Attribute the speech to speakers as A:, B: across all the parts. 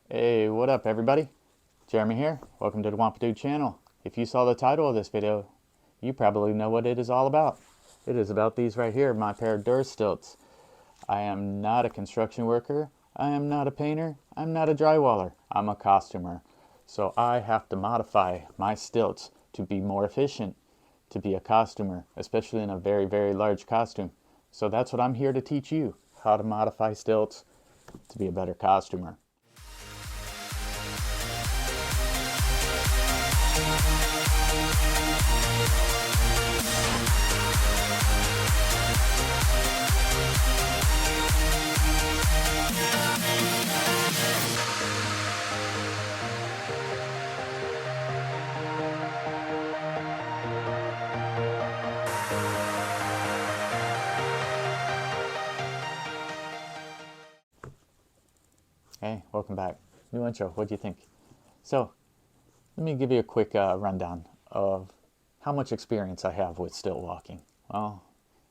A: Hey, what up everybody? Jeremy here. Welcome to the Wampadoo channel. If you saw the title of this video, you probably know what it is all about. It is about these right here, my pair of DuraStilts. I am not a construction worker. I am not a painter. I'm not a drywaller. I'm a costumer. So I have to modify my stilts to be more efficient, to be a costumer, especially in a very, very large costume. So that's what I'm here to teach you, how to modify stilts to be a better costumer. Hey, welcome back. New intro, what do you think? So, let me give you a quick rundown of how much experience I have with stilt walking. Well,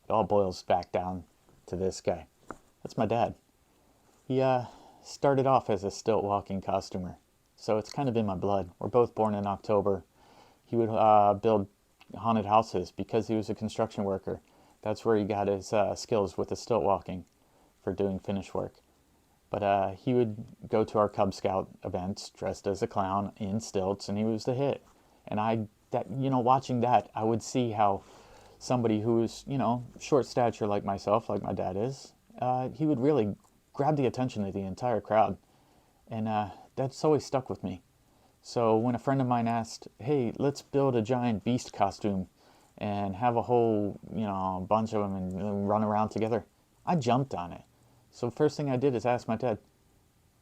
A: it all boils back down to this guy. That's my dad. He started off as a stilt walking costumer, so it's kind of in my blood. We're both born in October. He would build haunted houses because he was a construction worker. That's where he got his skills with the stilt walking for doing finish work. But he would go to our Cub Scout events dressed as a clown in stilts, and he was the hit. And watching that, I would see how somebody who was, short stature like myself, like my dad is, he would really grab the attention of the entire crowd. And that's always stuck with me. So when a friend of mine asked, hey, let's build a giant beast costume and have a whole, bunch of them and run around together, I jumped on it. So first thing I did is ask my dad,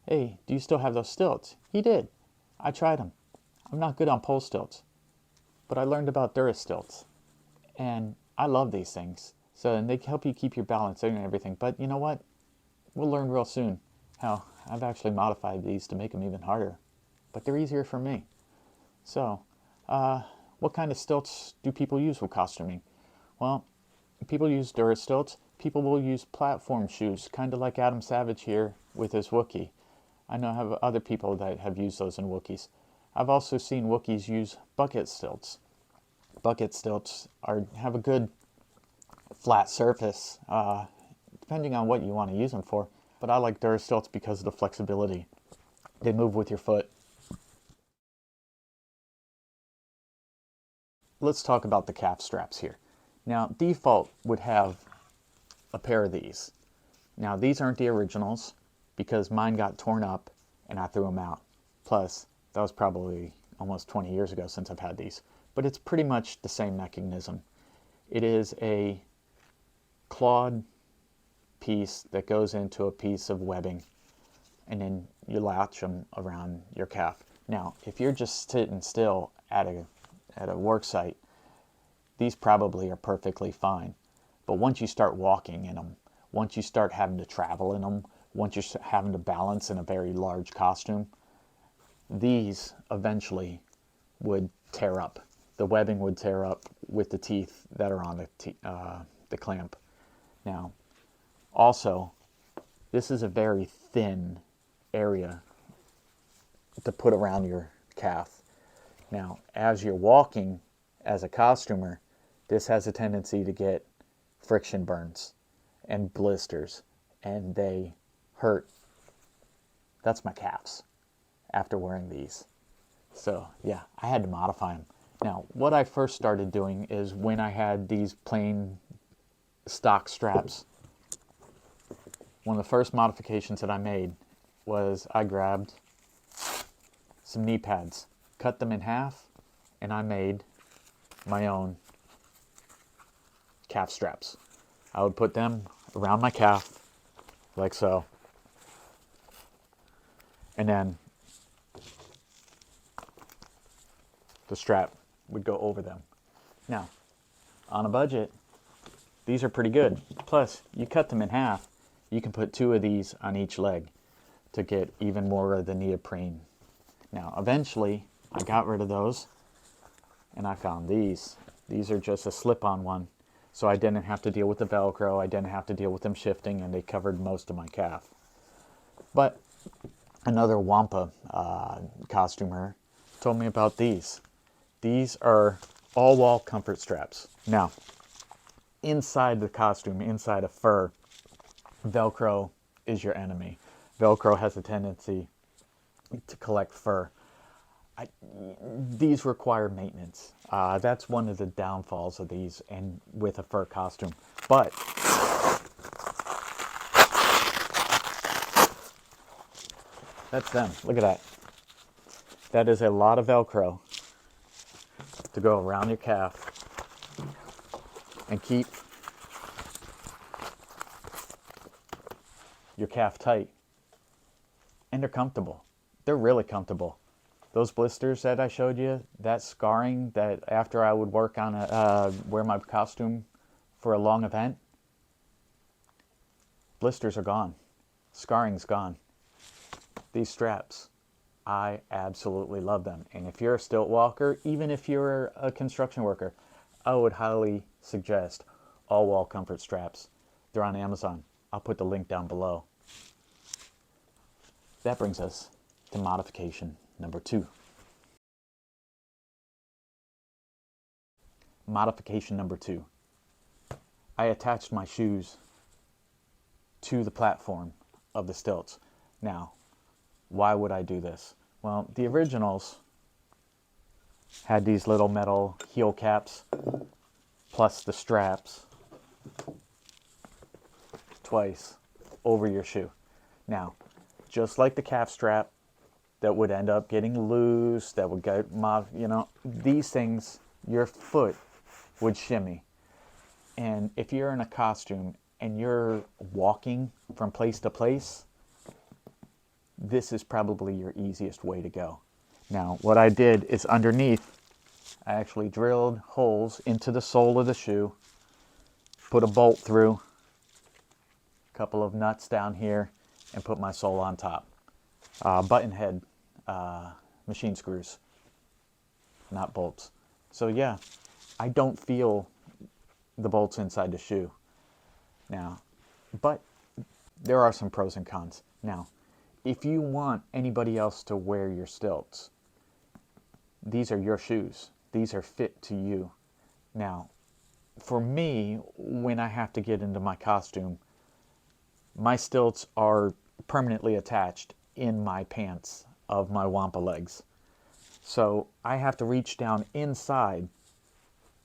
A: hey, do you still have those stilts? He did. I tried them. I'm not good on pole stilts, but I learned about DuraStilts. And I love these things. So, and they help you keep your balance and everything. But you know what? We'll learn real soon how I've actually modified these to make them even harder. But they're easier for me. So, what kind of stilts do people use with costuming? Well, people use DuraStilts. People will use platform shoes, kind of like Adam Savage here with his Wookiee. I know I have other people that have used those in Wookiees. I've also seen Wookiees use bucket stilts. Bucket stilts have a good flat surface, depending on what you want to use them for. But I like DuraStilts because of the flexibility. They move with your foot. Let's talk about the calf straps here. Now, default would have a pair of these. Now, these aren't the originals because mine got torn up and I threw them out. Plus, that was probably almost 20 years ago since I've had these. But it's pretty much the same mechanism. It is a clawed piece that goes into a piece of webbing, and then you latch them around your calf. Now, if you're just sitting still at a work site, these probably are perfectly fine. But once you start walking in them, once you start having to travel in them, once you're having to balance in a very large costume, these eventually would tear up. The webbing would tear up with the teeth that are on the clamp. Now, also, this is a very thin area to put around your calf. Now, as you're walking as a costumer, this has a tendency to get friction burns and blisters, and they hurt. That's my calves after wearing these. So yeah, I had to modify them. Now, what I first started doing is when I had these plain stock straps, one of the first modifications that I made was I grabbed some knee pads, cut them in half, and I made my own calf straps. I would put them around my calf like so, and then the strap would go over them. Now, on a budget, these are pretty good. Plus, you cut them in half, you can put 2 of these on each leg to get even more of the neoprene. Now, eventually, I got rid of those, and I found these. These are just a slip-on one. So I didn't have to deal with the velcro, I didn't have to deal with them shifting, and they covered most of my calf. But Another Wampa costumer told me about these. These are all-wall comfort straps. Now, inside the costume, inside of fur, Velcro is your enemy. Velcro has a tendency to collect fur. These require maintenance. That's one of the downfalls of these, and with a fur costume. But that's them. Look at that. That is a lot of Velcro to go around your calf and keep your calf tight. And they're comfortable. They're really comfortable. Those blisters that I showed you, that scarring that after I would work on wear my costume for a long event, blisters are gone. Scarring's gone. These straps, I absolutely love them. And if you're a stilt walker, even if you're a construction worker, I would highly suggest all wall comfort straps. They're on Amazon. I'll put the link down below. That brings us to modification number 2. Modification number 2. I attached my shoes to the platform of the stilts. Now, why would I do this? Well, the originals had these little metal heel caps plus the straps twice over your shoe. Now, just like the calf strap that would end up getting loose, that would get, these things, your foot would shimmy. And if you're in a costume and you're walking from place to place, this is probably your easiest way to go. Now, what I did is underneath, I actually drilled holes into the sole of the shoe, put a bolt through, a couple of nuts down here, and put my sole on top. Button head machine screws, not bolts. So yeah, I don't feel the bolts inside the shoe. Now, but there are some pros and cons. Now, if you want anybody else to wear your stilts, these are your shoes. These are fit to you. Now, for me, when I have to get into my costume, my stilts are permanently attached in my pants of my Wampa legs. So I have to reach down inside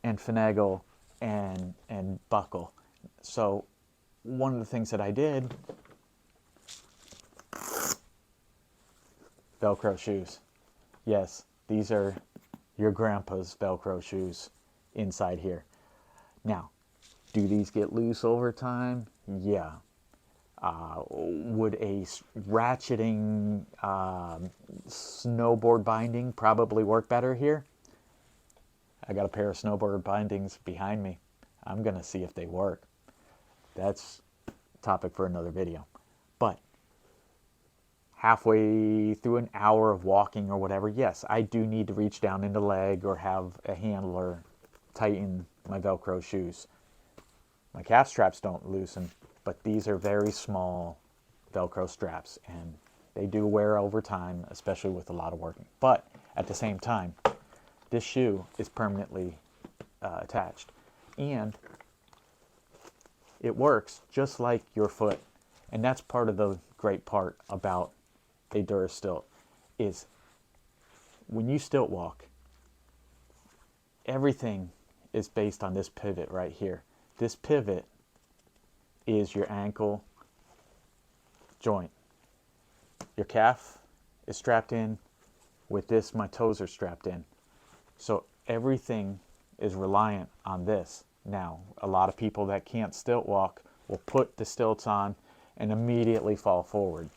A: and finagle and buckle. So one of the things that I did, Velcro shoes. Yes, these are your grandpa's Velcro shoes inside here. Now, do these get loose over time? Yeah. Would a ratcheting snowboard binding probably work better here? I got a pair of snowboard bindings behind me. I'm going to see if they work. That's a topic for another video. But halfway through an hour of walking or whatever, yes, I do need to reach down in the leg or have a handler tighten my Velcro shoes. My calf straps don't loosen, but these are very small Velcro straps, and they do wear over time, especially with a lot of working. But at the same time, this shoe is permanently attached, and it works just like your foot. And that's part of the great part about a DuraStilt, is when you stilt walk, everything is based on this pivot right here. This pivot is your ankle joint. Your calf is strapped in. With this, my toes are strapped in. So everything is reliant on this. Now, a lot of people that can't stilt walk will put the stilts on and immediately fall forward.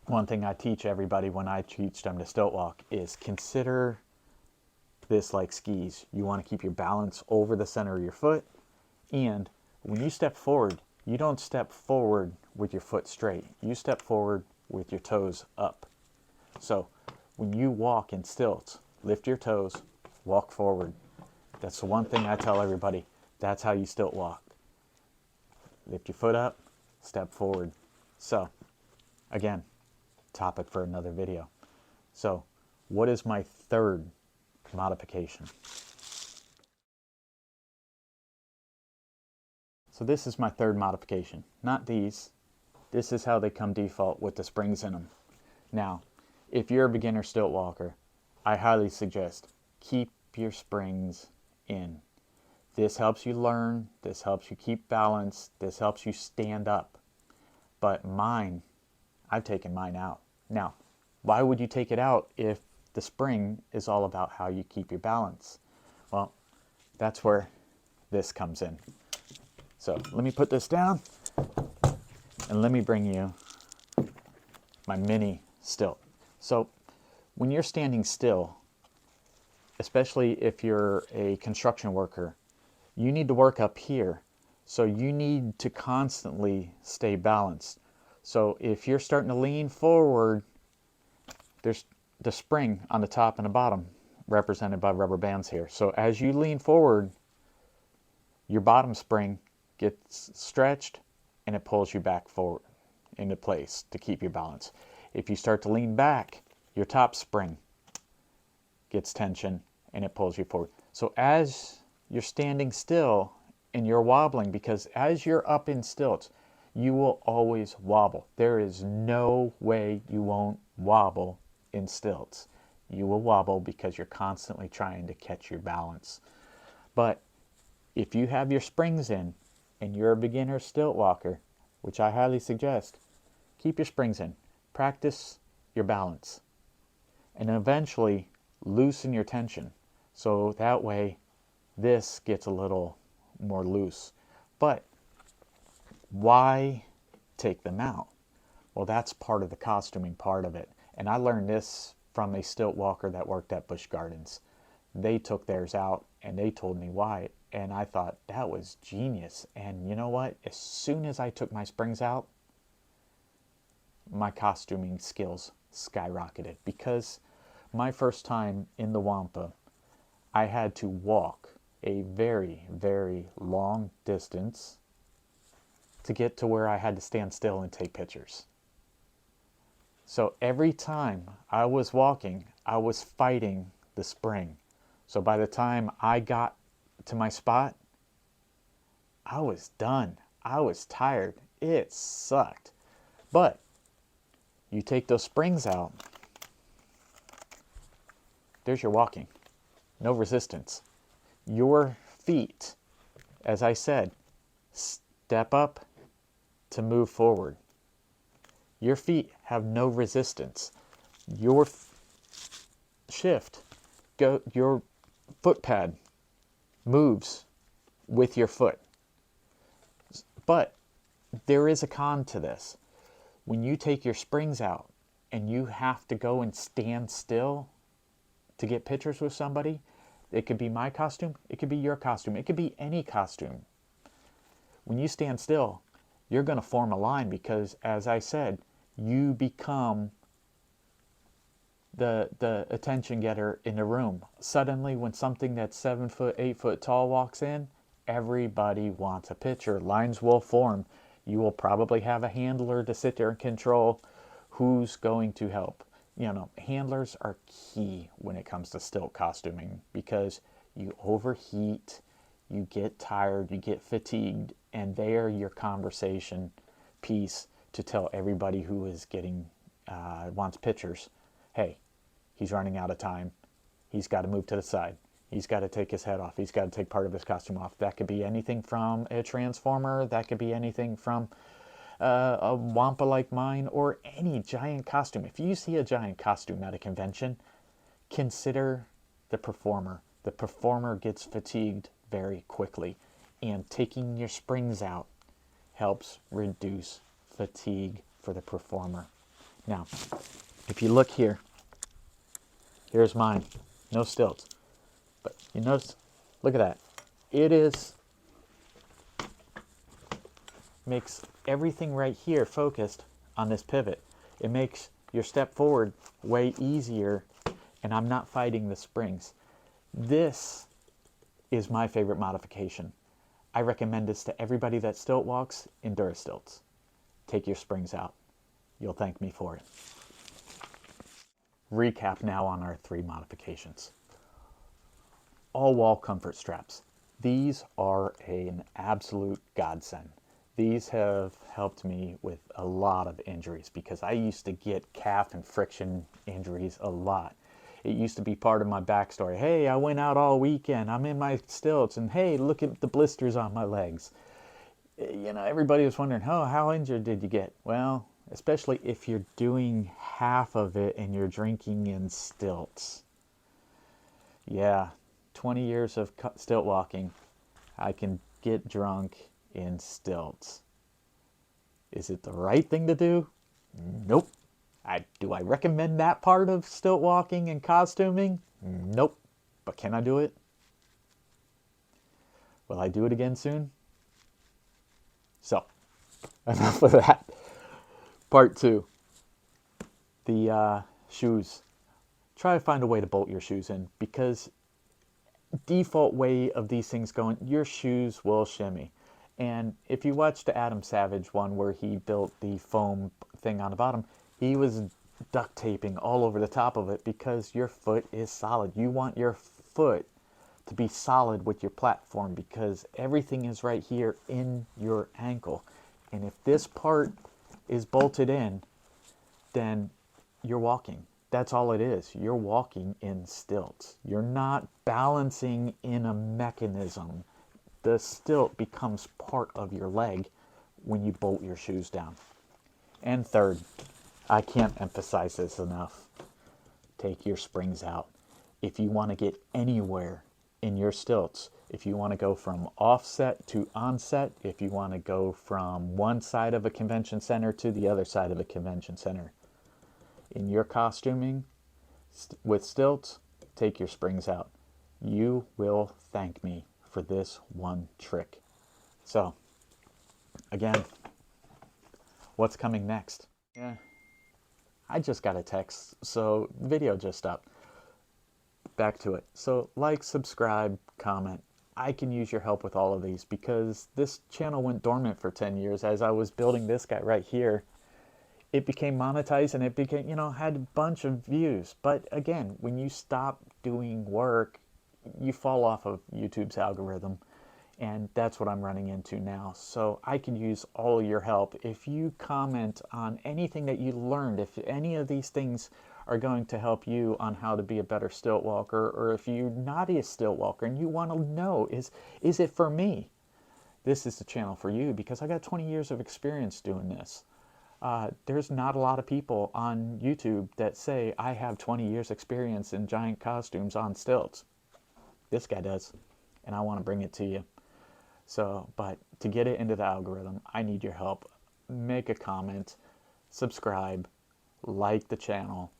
A: One thing I teach everybody when I teach them to stilt walk is consider this like skis. You want to keep your balance over the center of your foot, and when you step forward, you don't step forward with your foot straight. You step forward with your toes up. So when you walk in stilts, lift your toes, walk forward. That's the one thing I tell everybody. That's how you stilt walk. Lift your foot up, step forward. So again, topic for another video. So what is my third modification? So this is my third modification. Not these. This is how they come default with the springs in them. Now, if you're a beginner stilt walker, I highly suggest keep your springs in. This helps you learn, this helps you keep balance, this helps you stand up. But mine, I've taken mine out. Now, why would you take it out if the spring is all about how you keep your balance? Well, that's where this comes in. So let me put this down and let me bring you my mini stilt. So when you're standing still, especially if you're a construction worker, you need to work up here. So you need to constantly stay balanced. So if you're starting to lean forward, there's the spring on the top and the bottom represented by rubber bands here. So as you lean forward, your bottom spring gets stretched and it pulls you back forward into place to keep your balance. If you start to lean back, your top spring gets tension and it pulls you forward. So as you're standing still and you're wobbling, because as you're up in stilts, you will always wobble. There is no way you won't wobble in stilts. You will wobble because you're constantly trying to catch your balance. But if you have your springs in and you're a beginner stilt walker, which I highly suggest, keep your springs in. Practice your balance. And eventually loosen your tension. So that way this gets a little more loose. But why take them out? Well, that's part of the costuming part of it. And I learned this from a stilt walker that worked at Busch Gardens. They took theirs out and they told me why. And I thought that was genius. And you know what? As soon as I took my springs out, my costuming skills skyrocketed. Because my first time in the Wampa, I had to walk a very, very long distance to get to where I had to stand still and take pictures. So every time I was walking, I was fighting the spring. So by the time I got to my spot, I was done. I was tired. It sucked. But you take those springs out, there's your walking. No resistance. Your feet, as I said, step up to move forward. Your feet have no resistance. Your your foot pad moves with your foot. But there is a con to this. When you take your springs out and you have to go and stand still to get pictures with somebody, it could be my costume, it could be your costume, it could be any costume. When you stand still, you're going to form a line because, as I said, you become the attention getter in the room. Suddenly, when something that's 7 foot, 8 foot tall walks in, everybody wants a picture. Lines will form. You will probably have a handler to sit there and control who's going to help. You know, handlers are key when it comes to stilt costuming because you overheat, you get tired, you get fatigued, and they are your conversation piece to tell everybody who is getting, wants pictures, hey, he's running out of time. He's got to move to the side. He's got to take his head off. He's got to take part of his costume off. That could be anything from a transformer. That could be anything from a Wampa like mine or any giant costume. If you see a giant costume at a convention, consider the performer. The performer gets fatigued very quickly, and taking your springs out helps reduce fatigue for the performer. Now, if you look here, here's mine. No stilts. But you notice, look at that. It makes everything right here focused on this pivot. It makes your step forward way easier, and I'm not fighting the springs. This is my favorite modification. I recommend this to everybody that stilt walks in DuraStilts. Take your springs out. You'll thank me for it. recap now on our 3 modifications. All wall comfort straps. These are an absolute godsend. These have helped me with a lot of injuries because I used to get calf and friction injuries a lot. It used to be part of my backstory. Hey, I went out all weekend. I'm in my stilts, and hey, look at the blisters on my legs. You know, everybody was wondering, oh, how injured did you get? Well, especially if you're doing half of it and you're drinking in stilts. Yeah, 20 years of stilt walking, I can get drunk in stilts. Is it the right thing to do? Nope. Do I recommend that part of stilt walking and costuming? Nope. But can I do it? Will I do it again soon? So, enough of that. Part 2. The shoes. Try to find a way to bolt your shoes in, because default way of these things going, your shoes will shimmy. And if you watch the Adam Savage one where he built the foam thing on the bottom, he was duct taping all over the top of it because your foot is solid. You want your foot to be solid with your platform because everything is right here in your ankle. And if this part is bolted in, then you're walking. That's all it is. You're walking in stilts. You're not balancing in a mechanism. The stilt becomes part of your leg when you bolt your shoes down. And third, I can't emphasize this enough. Take your springs out. If you want to get anywhere in your stilts, if you want to go from offset to onset, if you want to go from one side of a convention center to the other side of a convention center, in your costuming with stilts, take your springs out. You will thank me for this one trick. So, again, what's coming next? Yeah, I just got a text, so the video just stopped. Back to it. So, like, subscribe, comment. I can use your help with all of these because this channel went dormant for 10 years as I was building this guy right here. It became monetized and it became, had a bunch of views. But again, when you stop doing work, you fall off of YouTube's algorithm. And that's what I'm running into now. So I can use all of your help. If you comment on anything that you learned, if any of these things are going to help you on how to be a better stilt walker, or if you're not a stilt walker and you want to know, is it for me? This is the channel for you because I got 20 years of experience doing this. There's not a lot of people on YouTube that say I have 20 years experience in giant costumes on stilts. This guy does, and I want to bring it to you. So, but to get it into the algorithm, I need your help. Make a comment, subscribe, like the channel,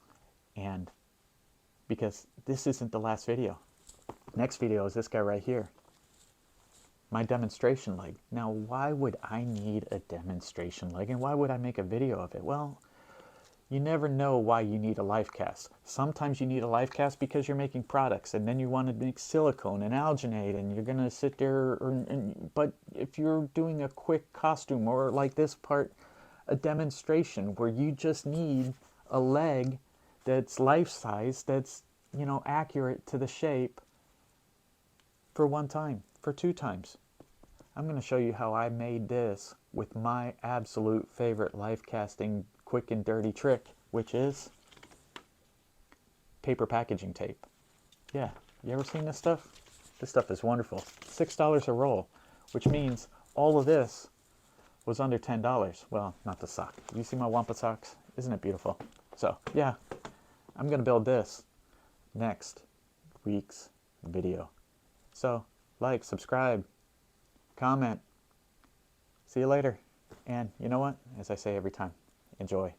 A: and because this isn't the last video. Next video is this guy right here. My demonstration leg. Now, why would I need a demonstration leg, and why would I make a video of it? Well, you never know why you need a life cast. Sometimes you need a life cast because you're making products, and then you want to make silicone and alginate, and you're going to sit there. But if you're doing a quick costume, or like this part, a demonstration where you just need a leg that's life-size, that's, accurate to the shape for one time, for 2 times. I'm going to show you how I made this with my absolute favorite life casting quick and dirty trick, which is paper packaging tape. Yeah, you ever seen this stuff? This stuff is wonderful. $6 a roll, which means all of this was under $10. Well, not the sock. You see my Wampa socks? Isn't it beautiful? So, yeah, I'm going to build this next week's video. So, like, subscribe, comment. See you later. And you know what? As I say every time, enjoy.